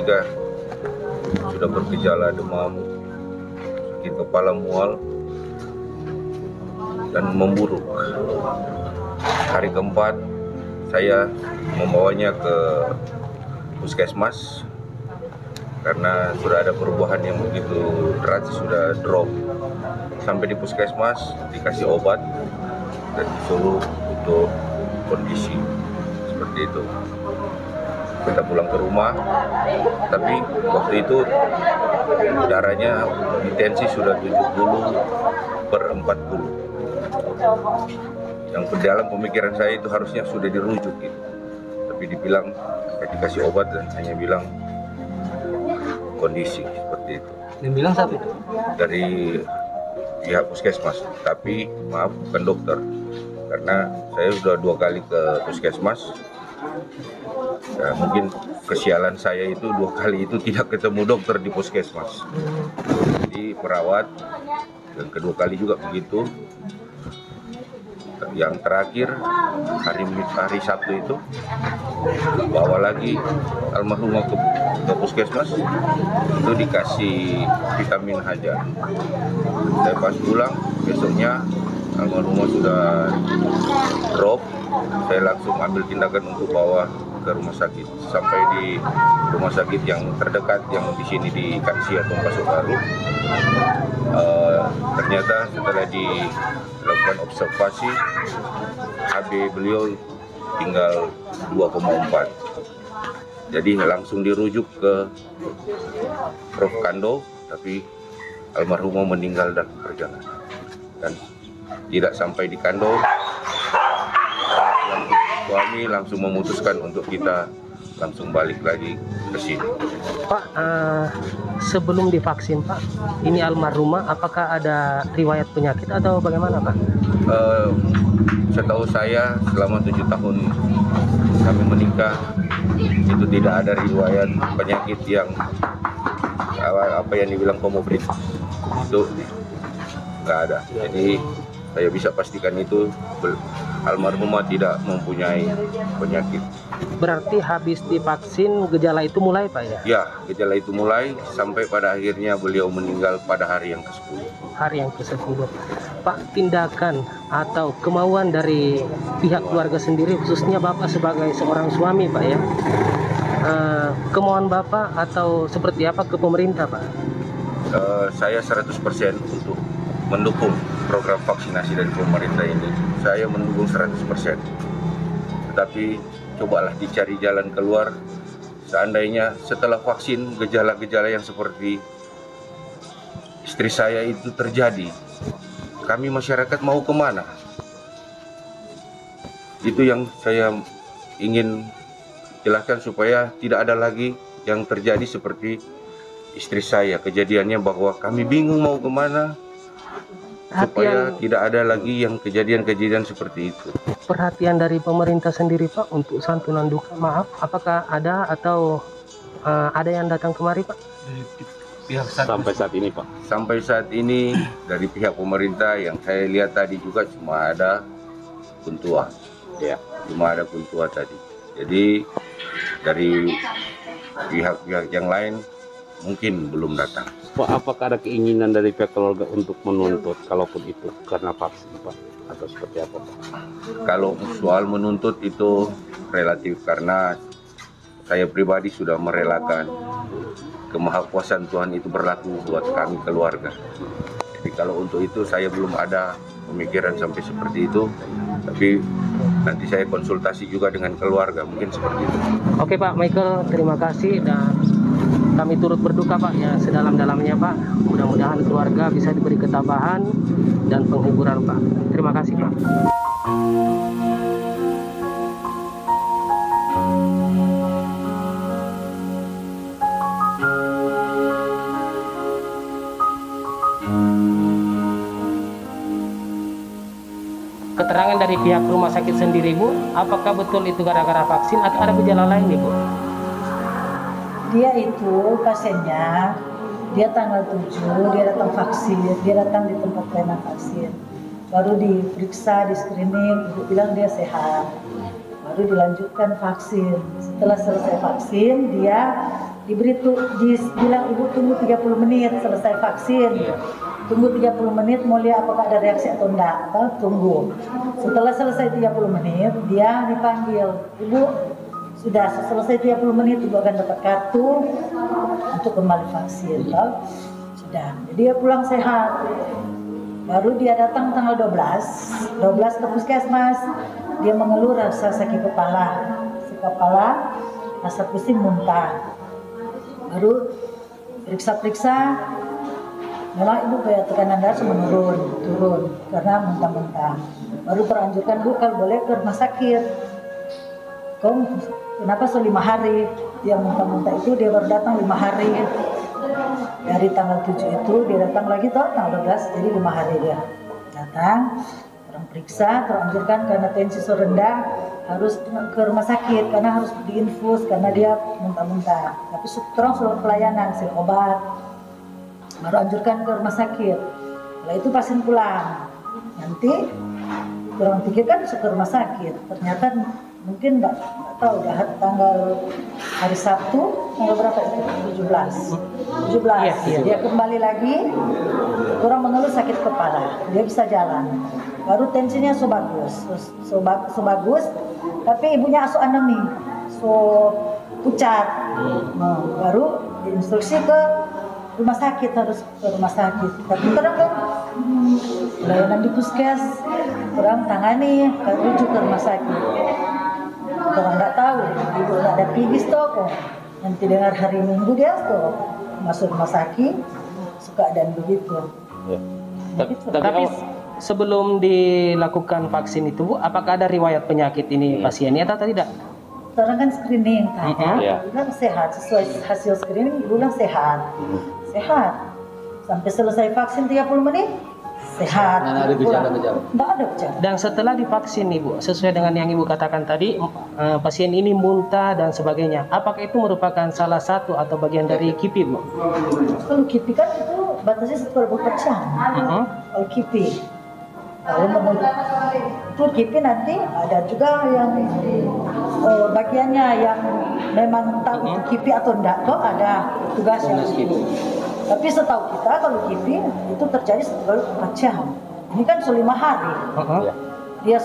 3 sudah bergejala demam, sakit kepala, mual, dan memburuk. Hari keempat saya membawanya ke puskesmas karena sudah ada perubahan yang begitu drastis, sudah drop. Sampai di puskesmas dikasih obat dan disuruh untuk kondisi seperti itu. Kita pulang ke rumah, tapi waktu itu darahnya intensi sudah 70/40. Yang dalam pemikiran saya itu harusnya sudah dirujuk gitu. Tapi dibilang dikasih obat dan hanya bilang kondisi seperti itu. Yang bilang siapa itu? Dari pihak puskesmas, tapi maaf bukan dokter. Karena saya sudah 2 kali ke puskesmas. Ya, mungkin kesialan saya itu 2 kali itu tidak ketemu dokter di puskesmas. Jadi perawat, dan kedua kali juga begitu. Yang terakhir hari Sabtu itu bawa lagi almarhumah ke puskesmas, itu dikasih vitamin Hajar. Saya pas pulang besoknya almarhumah sudah drop. Saya langsung ambil tindakan untuk bawa ke rumah sakit. Sampai di rumah sakit yang terdekat yang di sini di Kansi atau Pasok Baru, ternyata setelah dilakukan observasi HB beliau tinggal 2,4. Jadi langsung dirujuk ke Prof. Kando, tapi almarhumah meninggal dalam perjalanan. Dan tidak sampai di Kando, suami langsung memutuskan untuk kita langsung balik lagi ke sini. Pak, sebelum divaksin Pak, ini almarhumah apakah ada riwayat penyakit atau bagaimana Pak? Setahu saya selama 7 tahun kami menikah itu tidak ada riwayat penyakit yang apa yang dibilang komorbid, itu nggak ada. Jadi saya bisa pastikan itu almarhumah tidak mempunyai penyakit. Berarti habis divaksin gejala itu mulai Pak ya? Ya, gejala itu mulai sampai pada akhirnya beliau meninggal pada hari yang ke-10. Hari yang ke-10. Pak, tindakan atau kemauan dari pihak keluarga sendiri, khususnya Bapak sebagai seorang suami Pak ya, kemauan Bapak atau seperti apa ke pemerintah Pak? Saya 100% untuk mendukung program vaksinasi dari pemerintah ini. Saya mendukung 100%. Tetapi cobalah dicari jalan keluar. Seandainya setelah vaksin gejala-gejala yang seperti istri saya itu terjadi, kami masyarakat mau kemana? Itu yang saya ingin jelaskan supaya tidak ada lagi yang terjadi seperti istri saya. Kejadiannya bahwa kami bingung mau kemana, supaya tidak ada lagi yang kejadian-kejadian seperti itu. Perhatian dari pemerintah sendiri Pak untuk santunan duka, maaf, apakah ada atau ada yang datang kemari Pak? Sampai saat ini Pak? Sampai saat ini dari pihak pemerintah yang saya lihat tadi juga cuma ada Kuntua. Ya, cuma ada Kuntua tadi. Jadi dari pihak-pihak yang lain mungkin belum datang. Pak, apakah ada keinginan dari pihak keluarga untuk menuntut kalaupun itu karena vaksin Pak? Atau seperti apa Pak? Kalau soal menuntut itu relatif, karena saya pribadi sudah merelakan. Kemahakuasaan Tuhan itu berlaku buat kami keluarga. Jadi kalau untuk itu saya belum ada pemikiran sampai seperti itu. Tapi nanti saya konsultasi juga dengan keluarga, mungkin seperti itu. Oke Pak Michael, terima kasih dan kami turut berduka Pak ya sedalam-dalamnya Pak. Mudah-mudahan keluarga bisa diberi ketabahan dan penghiburan Pak. Terima kasih Pak. Keterangan dari pihak rumah sakit sendiri Bu, apakah betul itu gara-gara vaksin atau ada gejala lain nih Bu? Dia itu pasiennya, dia tanggal 7, dia datang vaksin, dia datang di tempat pelayanan vaksin. Baru diperiksa, di screening, ibu bilang dia sehat. Baru dilanjutkan vaksin. Setelah selesai vaksin, dia bilang ibu tunggu 30 menit selesai vaksin. Tunggu 30 menit mau lihat apakah ada reaksi atau enggak. Tunggu. Setelah selesai 30 menit dia dipanggil, ibu sudah selesai 30 menit ibu akan dapat kartu untuk kembali vaksin. Sudah, jadi dia pulang sehat. Baru dia datang tanggal 12 ke puskesmas. Dia mengeluh rasa sakit kepala, rasa pusing, muntah. Baru periksa-periksa, memang ibu kayak tekanan darah turun karena muntah-muntah. Baru teranjurkan bu kalau boleh ke rumah sakit. Kenapa 5 hari? Dia muntah-muntah itu dia baru datang 5 hari. Dari tanggal 7 itu dia datang lagi tanggal 12, jadi 5 hari dia datang. Orang periksa, teranjurkan karena tensi rendah harus ke rumah sakit karena harus diinfus karena dia muntah-muntah. Tapi terus suruh pelayanan, hasil obat. Baru anjurkan ke rumah sakit. Setelah itu pasien pulang. Nanti orang pikirkan ke rumah sakit. Ternyata mungkin nggak tahu udah tanggal hari Sabtu tanggal berapa itu 17 dia kembali lagi, orang mengeluh sakit kepala, dia bisa jalan, baru tensinya bagus, tapi ibunya asuh anemi, pucat, baru diinstruksi ke rumah sakit, harus ke rumah sakit. Tapi terang kan pelayanan di puskes kurang tangani, rujuk ke rumah sakit. Orang nggak tahu, ibu nggak ada pigis kok. Nanti dengar hari Minggu dia tuh masuk rumah sakit, suka dan begitu. Ya. Tapi sebelum dilakukan vaksin itu, Bu, apakah ada riwayat penyakit ini pasiennya atau tidak? Sekarang kan screening, bilang sehat, sesuai hasil screening, bilang sehat. Sampai selesai vaksin 30 menit, sehat. Nggak ada gejala-gejala. Nggak ada gejala. Dan setelah divaksin Ibu, sesuai dengan yang Ibu katakan tadi, pasien ini muntah dan sebagainya. Apakah itu merupakan salah satu atau bagian dari KIPI, Bu? Kalau KIPI kan itu batasnya 1/24 jam. Kalau KIPI. Kalau menurut itu KIPI nanti ada juga yang bagiannya yang memang tahu itu KIPI atau enggak, kok ada tugas yang itu. Tapi setahu kita kalau KIPI itu terjadi 1/24 jam. Ini kan 5 hari. Dia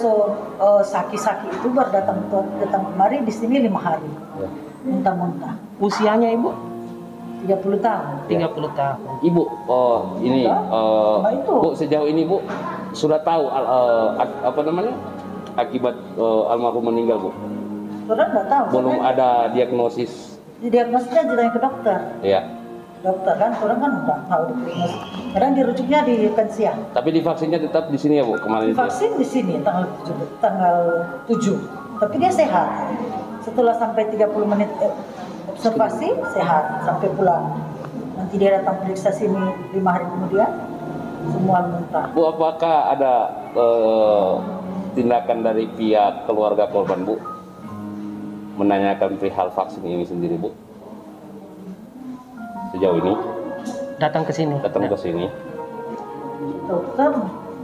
saki-saki itu baru datang kemari, di sini 5 hari. Muntah-muntah. Usianya Ibu? 30 tahun. 30 tahun. Ibu, ini itu. Bu, sejauh ini Bu sudah tahu apa namanya akibat almarhum meninggal, Bu? Orang nggak tahu. Belum ada diagnosis. Diagnosisnya ditanya ke dokter. Iya. Dokter kan, orang kan nggak tahu diagnosis. Kadang dirujuknya di Pensia. Tapi divaksinnya tetap di sini ya, Bu, kemarin itu. Vaksin di sini tanggal 7. Tapi dia sehat. Setelah sampai 30 menit observasi sehat sampai pulang. Nanti dia datang periksa sini 5 hari kemudian semua muntah. Bu, apakah ada tindakan dari pihak keluarga korban, Bu, menanyakan perihal vaksin ini sendiri, Bu? Sejauh ini Datang ke sini. Dokter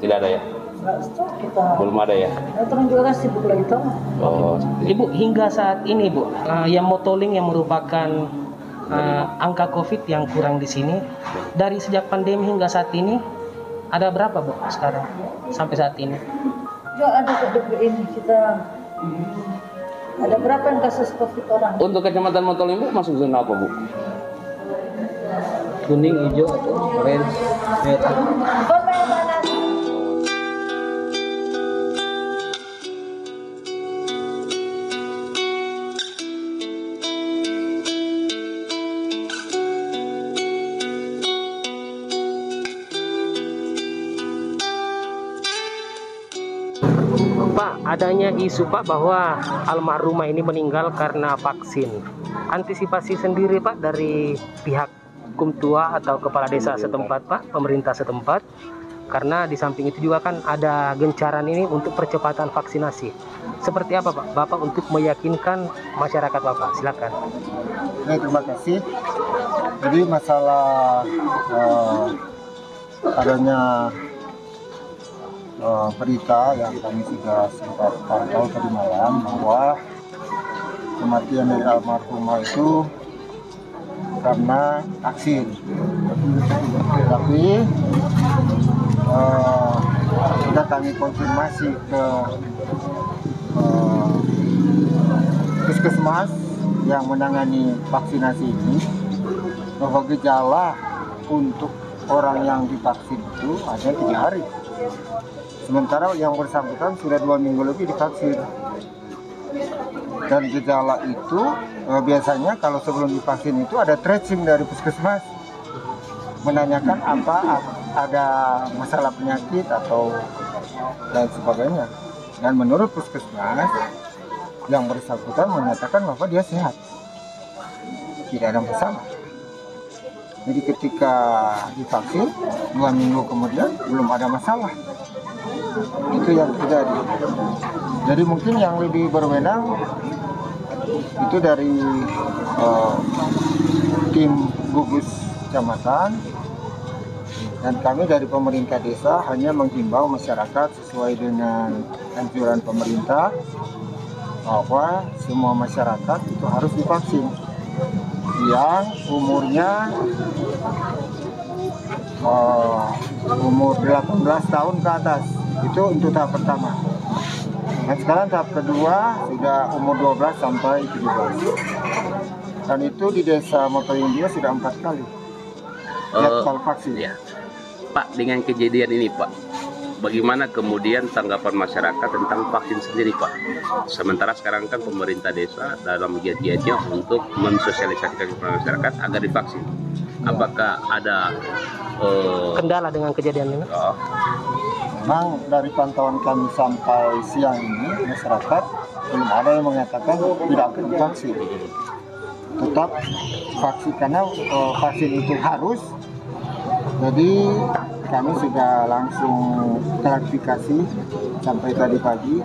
Tidak ada ya? nggak stop kita. Belum ada ya? Dokter juga kan sibuk lagi toh. Oh, Ibu, hingga saat ini Bu, yang motoling yang merupakan angka COVID yang kurang di sini, dari sejak pandemi hingga saat ini ada berapa Bu sekarang sampai saat ini? Ya ada ke ini kita ada berapa yang kasus COVID orang? untuk kecamatan Motoling, Bu, masuk zona apa, Bu? Kuning, hijau, orange, merah. Pak, adanya isu Pak bahwa almarhumah ini meninggal karena vaksin. Antisipasi sendiri Pak dari pihak hukum tua atau kepala desa setempat Pak, pemerintah setempat, karena di samping itu juga kan ada gencaran ini untuk percepatan vaksinasi. Seperti apa Pak? Bapak untuk meyakinkan masyarakat Bapak, silakan. Terima kasih. Jadi masalah adanya berita yang kami sudah sempat pantau tadi malam bahwa kematian dari almarhumah itu karena vaksin. Tapi sudah kami konfirmasi ke puskesmas yang menangani vaksinasi ini bahwa gejala untuk orang yang divaksin itu ada 3 hari. Sementara yang bersangkutan sudah 2 minggu lebih divaksin. Dan gejala itu biasanya kalau sebelum divaksin itu ada tracing dari puskesmas menanyakan apa ada masalah penyakit atau dan sebagainya. Dan menurut puskesmas yang bersangkutan menyatakan bahwa dia sehat, tidak ada masalah. Jadi ketika divaksin 2 minggu kemudian belum ada masalah. Itu yang terjadi. Jadi mungkin yang lebih berwenang itu dari tim gugus kecamatan, dan kami dari pemerintah desa hanya menghimbau masyarakat sesuai dengan anjuran pemerintah bahwa semua masyarakat itu harus divaksin yang umurnya umur 18 tahun ke atas. Itu untuk tahap pertama. Dan sekarang tahap kedua sudah umur 12 sampai 17. Dan itu di desa Motoindio sudah 4 kali jadwal vaksin. Ya. Pak, dengan kejadian ini Pak, bagaimana kemudian tanggapan masyarakat tentang vaksin sendiri Pak? Sementara sekarang kan pemerintah desa dalam giat-giatnya untuk mensosialisasikan kepada masyarakat agar divaksin. Apakah ada Kendala dengan kejadian ini? Memang dari pantauan kami sampai siang ini masyarakat belum ada yang mengatakan tidak akan divaksin. Tetap vaksin karena vaksin itu harus. Jadi kami sudah langsung klarifikasi sampai tadi pagi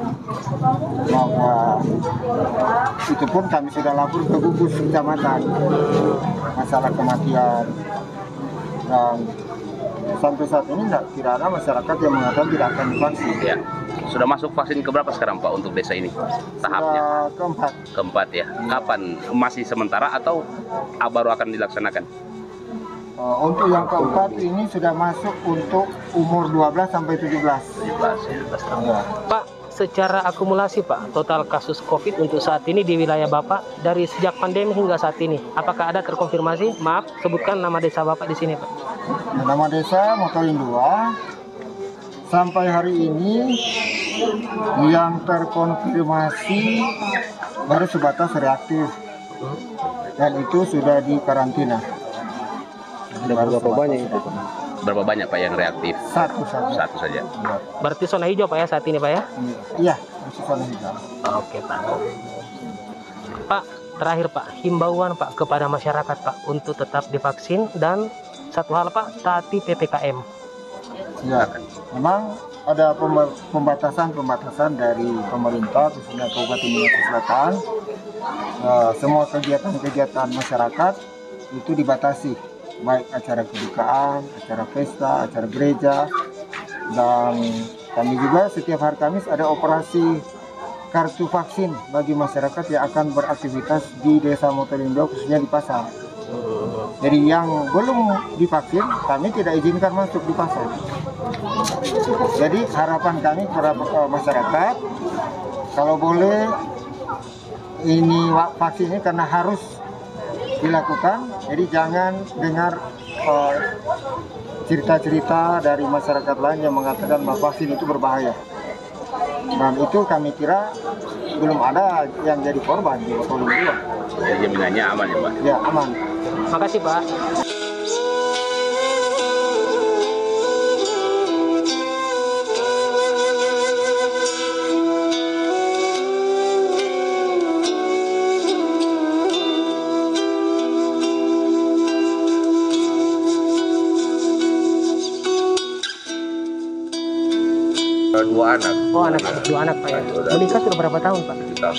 bahwa itu pun kami sudah lapor ke gugus kecamatan masalah kematian, dan sampai saat ini tidak ada masyarakat yang mengatakan tidak akan divaksin. ya, sudah masuk vaksin keberapa sekarang Pak untuk desa ini? Tahapnya? Sudah Keempat ya. Kapan? Masih sementara atau baru akan dilaksanakan? untuk yang keempat ini sudah masuk untuk umur 12 sampai 17. 17 ya. Pak, secara akumulasi Pak, total kasus COVID untuk saat ini di wilayah Bapak dari sejak pandemi hingga saat ini, apakah ada terkonfirmasi? Maaf, sebutkan nama desa Bapak di sini Pak. Nama desa Motoindio. Sampai hari ini yang terkonfirmasi baru sebatas reaktif, dan itu sudah di karantina. Ada berapa banyak itu Pak? Berapa banyak Pak yang reaktif? Satu saja. Satu saja. Berarti zona hijau Pak ya saat ini Pak ya? Iya, masih zona hijau. Oke Pak. Pak, terakhir Pak, himbauan Pak kepada masyarakat Pak untuk tetap divaksin, dan satu hal Pak, taati PPKM. Ya, memang ada pembatasan dari pemerintah khususnya Kabupaten Sulawesi Selatan. Semua kegiatan masyarakat itu dibatasi, baik acara kebukaan, acara pesta, acara gereja, dan kami juga setiap hari Kamis ada operasi kartu vaksin bagi masyarakat yang akan beraktivitas di Desa Motoindio, khususnya di pasar. Jadi yang belum divaksin kami tidak izinkan masuk di pasar. Jadi harapan kami kepada masyarakat, kalau boleh ini vaksin ini karena harus dilakukan, jadi jangan dengar cerita-cerita dari masyarakat lain yang mengatakan bahwa vaksin itu berbahaya. Dan itu kami kira belum ada yang jadi korban di Motoindio. Jadi jaminannya aman ya Pak? Ya, aman. Makasih Pak. Dua anak. Oh, dua anak Pak ya. Menikah sudah berapa tahun Pak? 7 tahun.